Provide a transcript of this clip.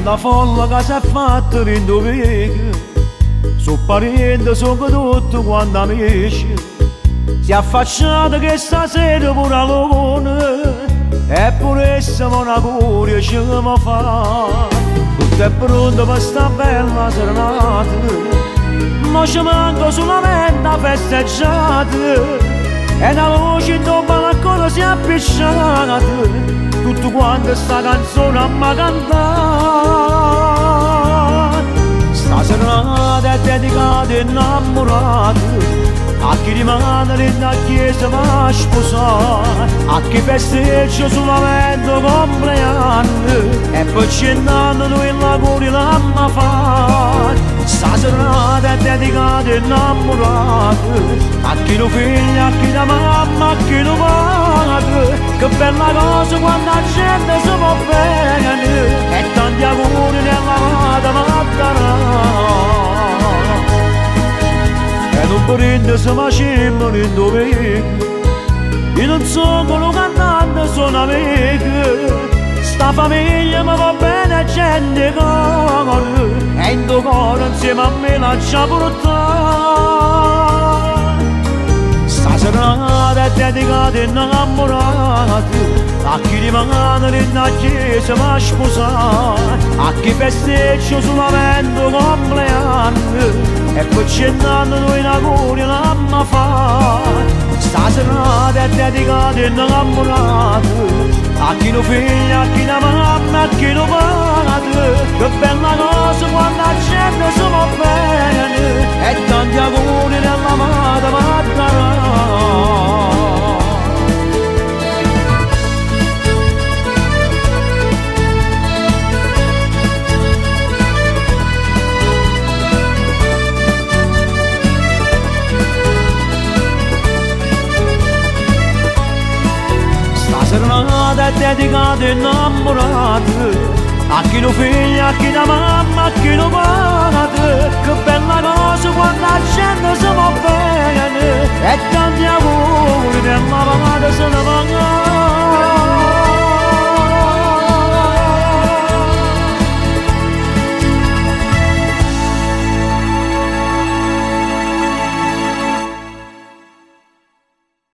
tanta folla che si è fatta in due su parenti sono tutti quanti amici, si è affacciata che stasera pure a luna, eppure siamo una curia ci mi fa. Tutto è pronto per sta bella serenata, ma ci manca solamente la festeggiata, e la voce in un balcone si è appicciata, tutto quanto sta canzone a me cantare. Sta serata è dedicata ai innamorati, a chi rimane nella chiesa va a sposare, a chi festeggia solamente compleanno, e poi cenando noi l'augurio l'amma fa. Sta serata è dedicata ai innamorati, a chi lo figlio, a chi la mamma, a chi lo padre. Che bella cosa quando la gente si va bene, e tanti auguri nella vita mattina. E non parente si facevano in dove io non sono cantante, sono amico. Sta famiglia mi va bene, gente cuore, e in tuo cuore insieme a me la già portare. Sta serata è dedicata ai innamorati, a chi rimane nella chiesa va a sposare, a chi festeggia solamente compleanno, e poi cenando noi l'augurio l'amma fa. Sta serata è dedicata ai innamorati, a chi lo figlio, a chi la mamma, a chi lo padre. Che bella cosa quando la gente si va bene, e tanti auguri nell'amata mattina. Serata è dedicata ai innamorati, a chi lo figlio, a chi la mamma, a chi lo padre. Che bella cosa quando la gente si va bene, e tanti auguri nella vita se ne va.